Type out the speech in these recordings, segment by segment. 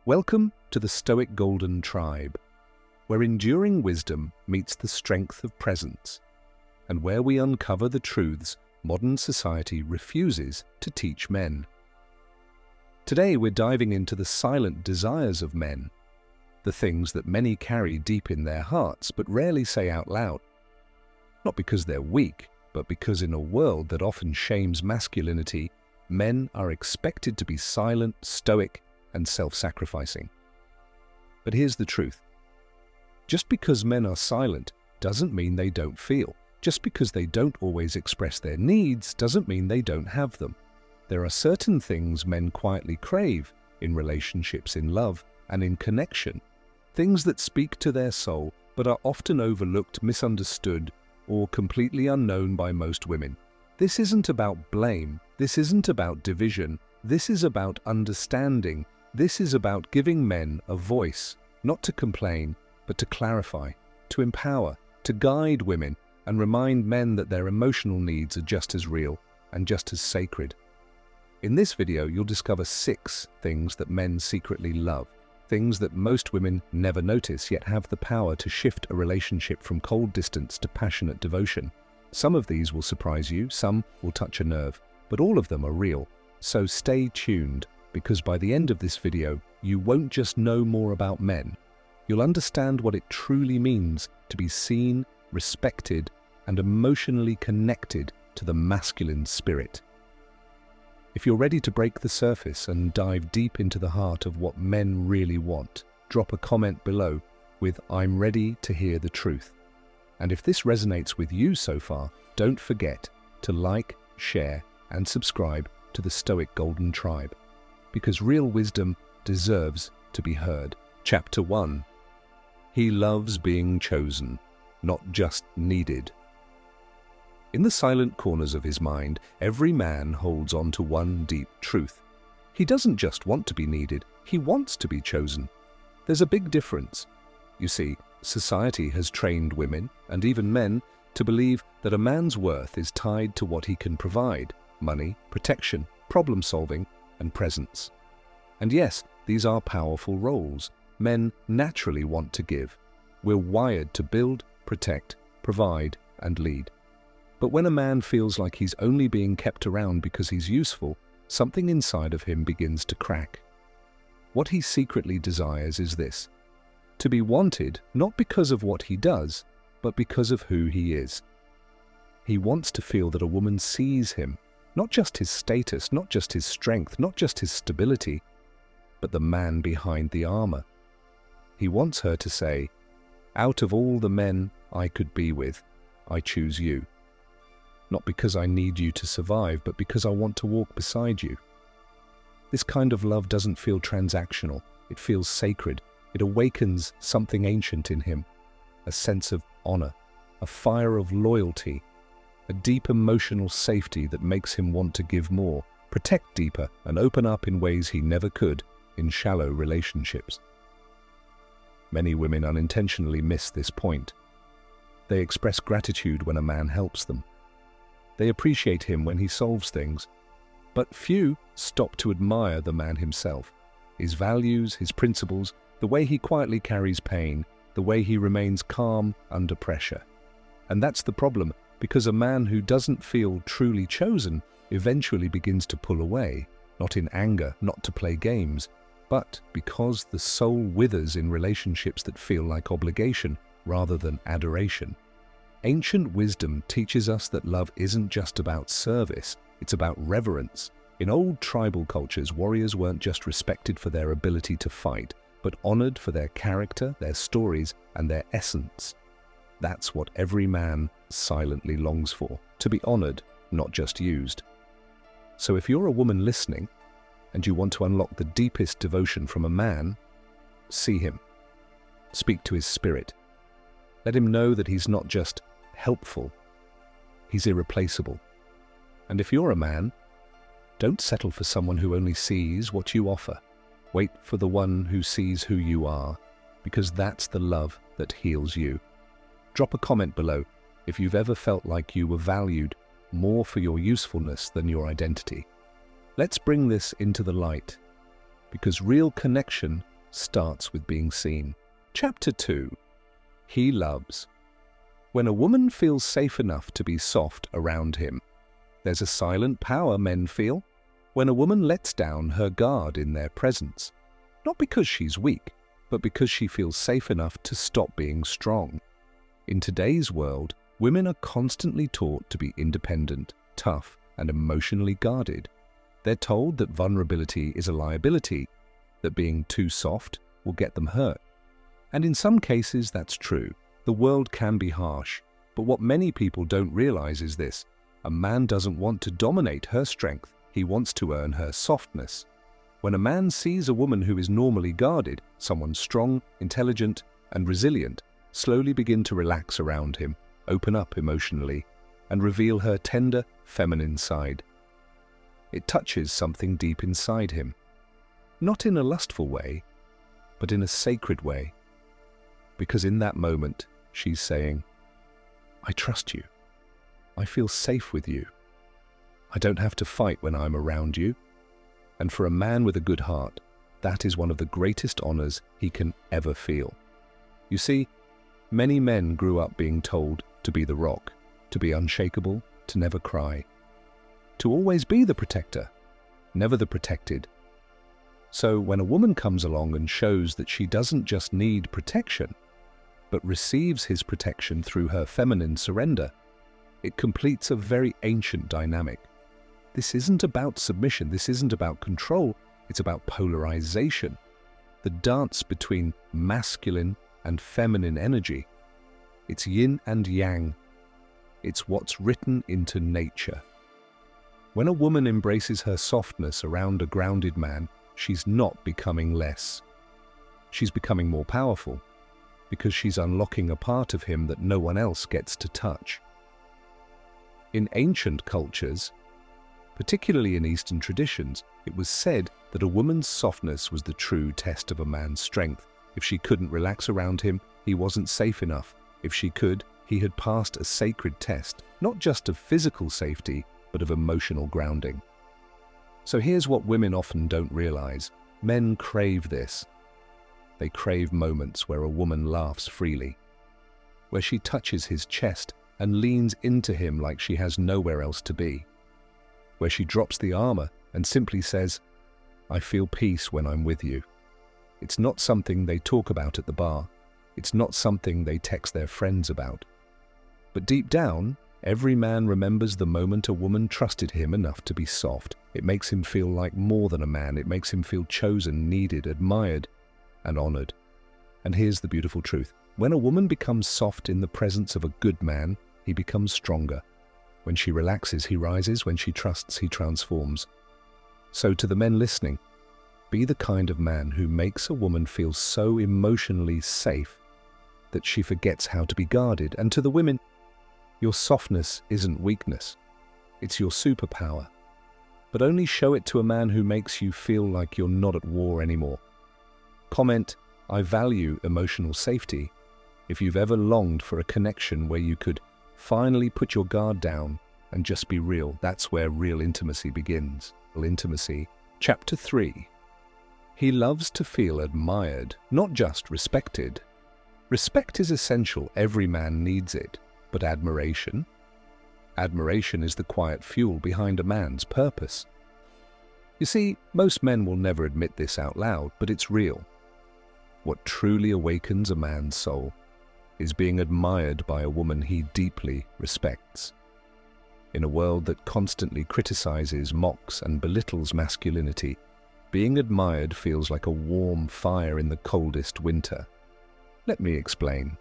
Welcome to the Stoic Golden Tribe, where enduring wisdom meets the strength of presence, and where we uncover the truths modern society refuses to teach men. Today we're diving into the silent desires of men, the things that many carry deep in their hearts but rarely say out loud. Not because they're weak, but because in a world that often shames masculinity, men are expected to be silent, stoic, and self-sacrificing. But here's the truth. Just because men are silent doesn't mean they don't feel. Just because they don't always express their needs doesn't mean they don't have them. There are certain things men quietly crave in relationships, in love, and in connection. Things that speak to their soul but are often overlooked, misunderstood, or completely unknown by most women. This isn't about blame. This isn't about division. This is about understanding. This is about giving men a voice, not to complain, but to clarify, to empower, to guide women, and remind men that their emotional needs are just as real and just as sacred. In this video, you'll discover 6 things that men secretly love, things that most women never notice yet have the power to shift a relationship from cold distance to passionate devotion. Some of these will surprise you, some will touch a nerve, but all of them are real. So stay tuned, because by the end of this video, you won't just know more about men. You'll understand what it truly means to be seen, respected, and emotionally connected to the masculine spirit. If you're ready to break the surface and dive deep into the heart of what men really want, drop a comment below with "I'm ready to hear the truth." And if this resonates with you so far, don't forget to like, share, and subscribe to the Stoic Golden Tribe, because real wisdom deserves to be heard. Chapter 1. He loves being chosen, not just needed. In the silent corners of his mind, every man holds on to one deep truth. He doesn't just want to be needed, he wants to be chosen. There's a big difference. You see, society has trained women, and even men, to believe that a man's worth is tied to what he can provide: money, protection, problem-solving, and presence. And yes, these are powerful roles. Men naturally want to give. We're wired to build, protect, provide, and lead. But when a man feels like he's only being kept around because he's useful, something inside of him begins to crack. What he secretly desires is this: to be wanted not because of what he does, but because of who he is. He wants to feel that a woman sees him, not just his status, not just his strength, not just his stability, but the man behind the armor. He wants her to say, "Out of all the men I could be with, I choose you. Not because I need you to survive, but because I want to walk beside you." This kind of love doesn't feel transactional. It feels sacred. It awakens something ancient in him, a sense of honor, a fire of loyalty, a deep emotional safety that makes him want to give more, protect deeper, and open up in ways he never could in shallow relationships. Many women unintentionally miss this point. They express gratitude when a man helps them. They appreciate him when he solves things, but few stop to admire the man himself, his values, his principles, the way he quietly carries pain, the way he remains calm under pressure. And that's the problem, because a man who doesn't feel truly chosen eventually begins to pull away, not in anger, not to play games, but because the soul withers in relationships that feel like obligation rather than adoration. Ancient wisdom teaches us that love isn't just about service, it's about reverence. In old tribal cultures, warriors weren't just respected for their ability to fight, but honored for their character, their stories, and their essence. That's what every man silently longs for: to be honored, not just used. So if you're a woman listening, and you want to unlock the deepest devotion from a man, see him. Speak to his spirit. Let him know that he's not just helpful, he's irreplaceable. And if you're a man, don't settle for someone who only sees what you offer. Wait for the one who sees who you are, because that's the love that heals you. Drop a comment below if you've ever felt like you were valued more for your usefulness than your identity. Let's bring this into the light, because real connection starts with being seen. Chapter 2. He loves. When a woman feels safe enough to be soft around him, there's a silent power men feel when a woman lets down her guard in their presence. Not because she's weak, but because she feels safe enough to stop being strong. In today's world, women are constantly taught to be independent, tough, and emotionally guarded. They're told that vulnerability is a liability, that being too soft will get them hurt. And in some cases, that's true. The world can be harsh, but what many people don't realize is this: a man doesn't want to dominate her strength, he wants to earn her softness. When a man sees a woman who is normally guarded, someone strong, intelligent, and resilient, slowly begin to relax around him, open up emotionally, and reveal her tender, feminine side. It touches something deep inside him. Not in a lustful way, but in a sacred way. Because in that moment, she's saying, I trust you. I feel safe with you. I don't have to fight when I'm around you. And for a man with a good heart, that is one of the greatest honors he can ever feel. You see, many men grew up being told to be the rock, to be unshakable, to never cry, to always be the protector, never the protected. So when a woman comes along and shows that she doesn't just need protection, but receives his protection through her feminine surrender, it completes a very ancient dynamic. This isn't about submission, this isn't about control, it's about polarization. The dance between masculine and feminine energy. It's yin and yang. It's what's written into nature. When a woman embraces her softness around a grounded man, she's not becoming less. She's becoming more powerful, because she's unlocking a part of him that no one else gets to touch. In ancient cultures, particularly in Eastern traditions, it was said that a woman's softness was the true test of a man's strength. If she couldn't relax around him, he wasn't safe enough. If she could, he had passed a sacred test, not just of physical safety, but of emotional grounding. So here's what women often don't realize. Men crave this. They crave moments where a woman laughs freely, where she touches his chest and leans into him like she has nowhere else to be, where she drops the armor and simply says, I feel peace when I'm with you. It's not something they talk about at the bar. It's not something they text their friends about. But deep down, every man remembers the moment a woman trusted him enough to be soft. It makes him feel like more than a man. It makes him feel chosen, needed, admired, and honored. And here's the beautiful truth. When a woman becomes soft in the presence of a good man, he becomes stronger. When she relaxes, he rises. When she trusts, he transforms. So to the men listening, be the kind of man who makes a woman feel so emotionally safe that she forgets how to be guarded. And to the women, your softness isn't weakness. It's your superpower. But only show it to a man who makes you feel like you're not at war anymore. Comment, I value emotional safety, if you've ever longed for a connection where you could finally put your guard down and just be real. That's where real intimacy begins. Real intimacy. Chapter 3. He loves to feel admired, not just respected. Respect is essential. Every man needs it. But admiration? Admiration is the quiet fuel behind a man's purpose. You see, most men will never admit this out loud, but it's real. What truly awakens a man's soul is being admired by a woman he deeply respects. In a world that constantly criticizes, mocks, and belittles masculinity, being admired feels like a warm fire in the coldest winter. Let me explain.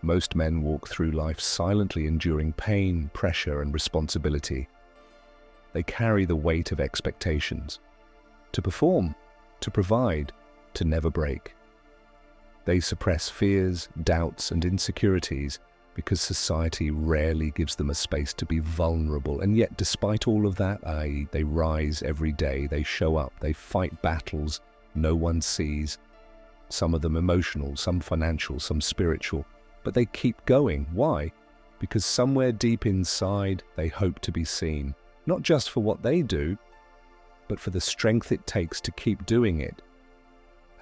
Most men walk through life silently enduring pain, pressure, and responsibility. They carry the weight of expectations. To perform, to provide, to never break. They suppress fears, doubts, and insecurities because society rarely gives them a space to be vulnerable. And yet, despite all of that, they rise every day, they show up, they fight battles no one sees. Some of them emotional, some financial, some spiritual. But they keep going. Why? Because somewhere deep inside, they hope to be seen. Not just for what they do, but for the strength it takes to keep doing it.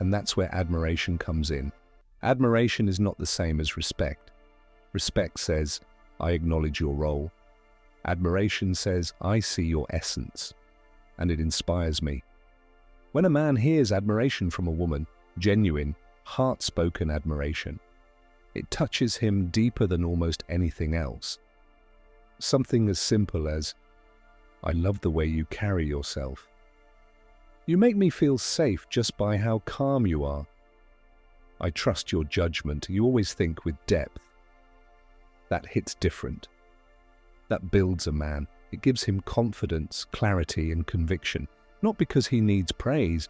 And that's where admiration comes in. Admiration is not the same as respect. Respect says, I acknowledge your role. Admiration says, I see your essence, and it inspires me. When a man hears admiration from a woman, genuine, heart-spoken admiration, it touches him deeper than almost anything else. Something as simple as, I love the way you carry yourself. You make me feel safe just by how calm you are. I trust your judgment. You always think with depth. That hits different. That builds a man. It gives him confidence, clarity, and conviction. Not because he needs praise,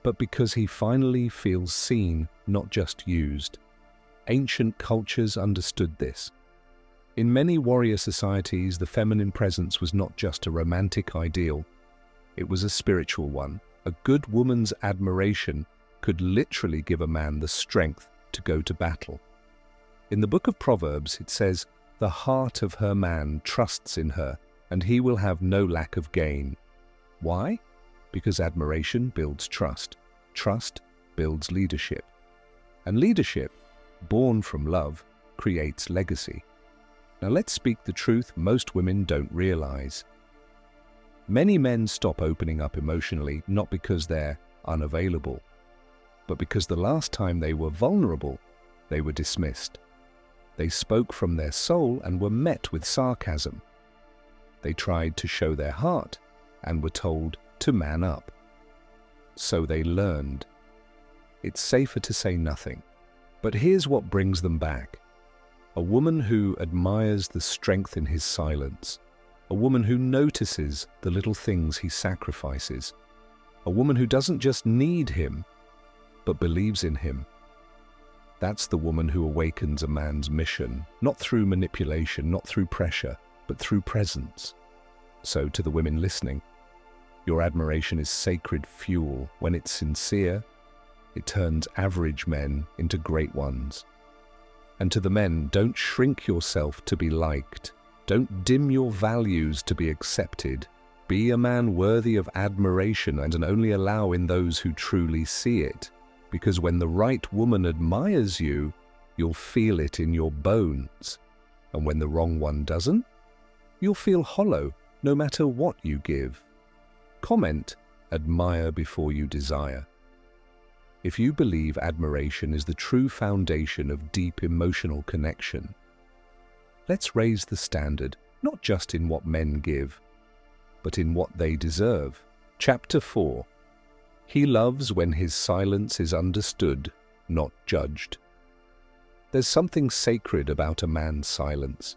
but because he finally feels seen, not just used. Ancient cultures understood this. In many warrior societies, the feminine presence was not just a romantic ideal. It was a spiritual one. A good woman's admiration could literally give a man the strength to go to battle. In the book of Proverbs, it says, the heart of her man trusts in her, and he will have no lack of gain. Why? Because admiration builds trust. Trust builds leadership. And leadership, born from love, creates legacy. Now let's speak the truth most women don't realize. Many men stop opening up emotionally not because they're unavailable, but because the last time they were vulnerable, they were dismissed. They spoke from their soul and were met with sarcasm. They tried to show their heart and were told to man up. So they learned. It's safer to say nothing. But here's what brings them back. A woman who admires the strength in his silence. A woman who notices the little things he sacrifices. A woman who doesn't just need him, but believes in him. That's the woman who awakens a man's mission, not through manipulation, not through pressure, but through presence. So to the women listening, your admiration is sacred fuel. When it's sincere, it turns average men into great ones. And to the men, don't shrink yourself to be liked. Don't dim your values to be accepted. Be a man worthy of admiration and only allow in those who truly see it. Because when the right woman admires you, you'll feel it in your bones. And when the wrong one doesn't, you'll feel hollow no matter what you give. Comment, admire before you desire. If you believe admiration is the true foundation of deep emotional connection, let's raise the standard, not just in what men give, but in what they deserve. Chapter 4. He loves when his silence is understood, not judged. There's something sacred about a man's silence.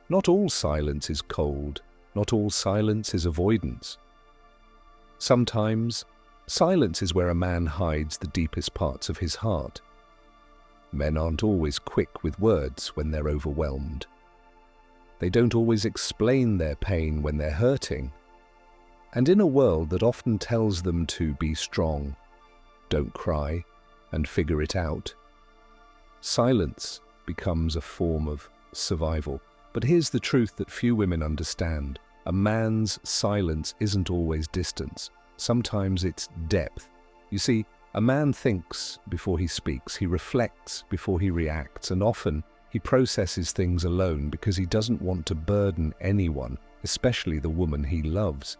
Not all silence is cold, not all silence is avoidance. Sometimes, silence is where a man hides the deepest parts of his heart. Men aren't always quick with words when they're overwhelmed. They don't always explain their pain when they're hurting. And in a world that often tells them to be strong, don't cry, and figure it out, silence becomes a form of survival. But here's the truth that few women understand. A man's silence isn't always distance. Sometimes it's depth. You see, a man thinks before he speaks, he reflects before he reacts, and often he processes things alone because he doesn't want to burden anyone, especially the woman he loves.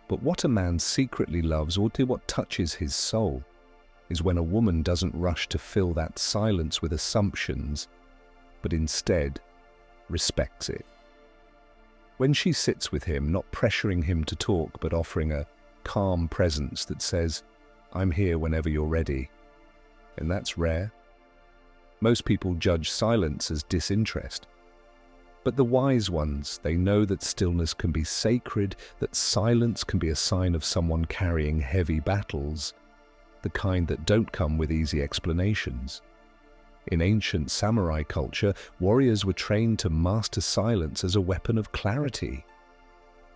But what a man secretly loves, or what touches his soul, is when a woman doesn't rush to fill that silence with assumptions, but instead respects it. When she sits with him, not pressuring him to talk, but offering a calm presence that says, I'm here whenever you're ready. And that's rare. Most people judge silence as disinterest. But the wise ones, they know that stillness can be sacred, that silence can be a sign of someone carrying heavy battles, the kind that don't come with easy explanations. In ancient samurai culture, warriors were trained to master silence as a weapon of clarity.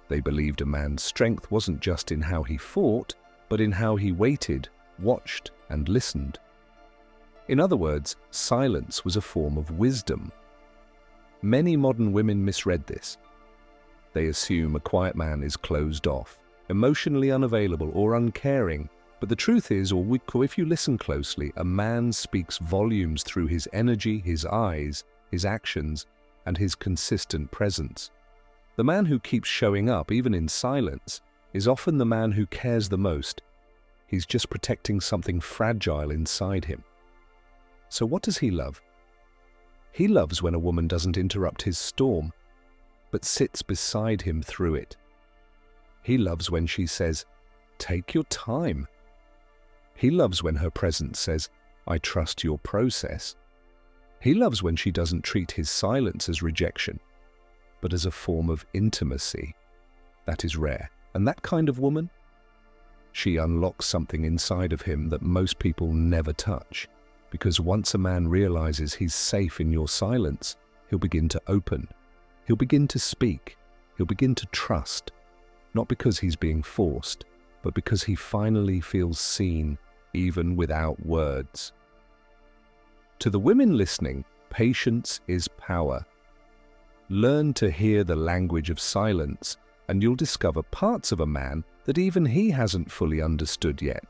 They believed a man's strength wasn't just in how he fought, but in how he waited, watched, and listened. In other words, silence was a form of wisdom. Many modern women misread this. They assume a quiet man is closed off, emotionally unavailable, or uncaring, But the truth is, if you listen closely, a man speaks volumes through his energy, his eyes, his actions, and his consistent presence. The man who keeps showing up, even in silence, is often the man who cares the most. He's just protecting something fragile inside him. So what does he love? He loves when a woman doesn't interrupt his storm, but sits beside him through it. He loves when she says, "Take your time." He loves when her presence says, "I trust your process." He loves when she doesn't treat his silence as rejection, but as a form of intimacy. That is rare. And that kind of woman, she unlocks something inside of him that most people never touch. Because once a man realizes he's safe in your silence, he'll begin to open. He'll begin to speak. He'll begin to trust. Not because he's being forced, but because he finally feels seen, even without words. To the women listening, patience is power. Learn to hear the language of silence, and you'll discover parts of a man that even he hasn't fully understood yet.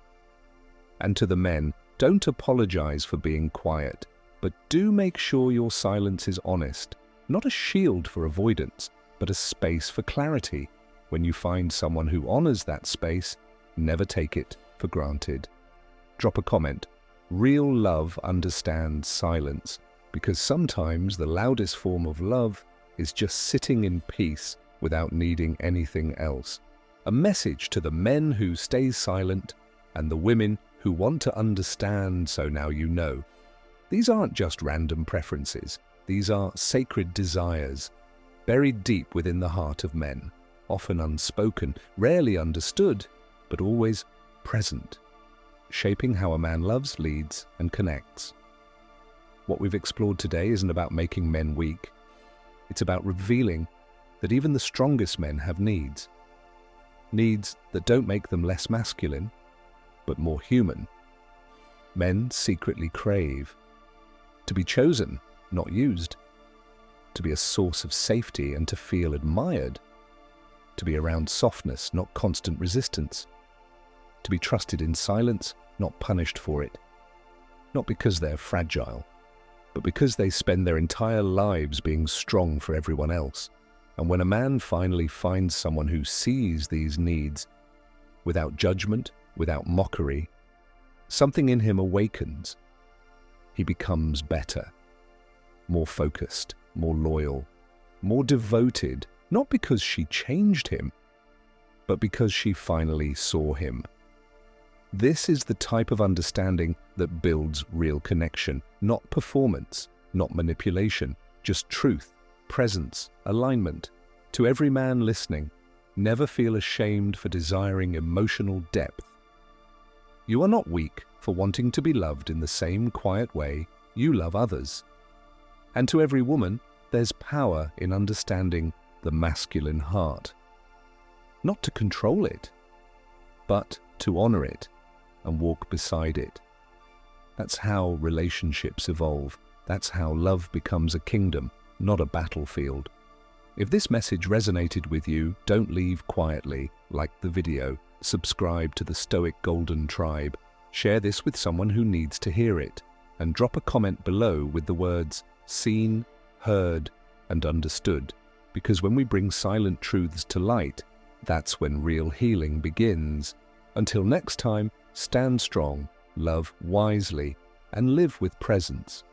And to the men, don't apologize for being quiet, but do make sure your silence is honest, not a shield for avoidance, but a space for clarity. When you find someone who honors that space, never take it for granted. Drop a comment. Real love understands silence, because sometimes the loudest form of love is just sitting in peace without needing anything else. A message to the men who stay silent and the women who want to understand, so now you know. These aren't just random preferences. These are sacred desires, buried deep within the heart of men, often unspoken, rarely understood, but always present, shaping how a man loves, leads, and connects. What we've explored today isn't about making men weak. It's about revealing that even the strongest men have needs. Needs that don't make them less masculine, but more human. Men secretly crave to be chosen, not used, to be a source of safety and to feel admired, to be around softness, not constant resistance, to be trusted in silence, not punished for it, not because they're fragile, but because they spend their entire lives being strong for everyone else. And when a man finally finds someone who sees these needs without judgment, without mockery, something in him awakens. He becomes better, more focused, more loyal, more devoted, not because she changed him, but because she finally saw him. This is the type of understanding that builds real connection, not performance, not manipulation, just truth, presence, alignment. To every man listening, never feel ashamed for desiring emotional depth. You are not weak for wanting to be loved in the same quiet way you love others. And to every woman, there's power in understanding the masculine heart. Not to control it, but to honor it and walk beside it. That's how relationships evolve. That's how love becomes a kingdom, not a battlefield. If this message resonated with you, don't leave quietly. Like the video, subscribe to the Stoic Golden Tribe, share this with someone who needs to hear it, and drop a comment below with the words seen, heard, and understood. Because when we bring silent truths to light, that's when real healing begins. Until next time, stand strong, love wisely, and live with presence.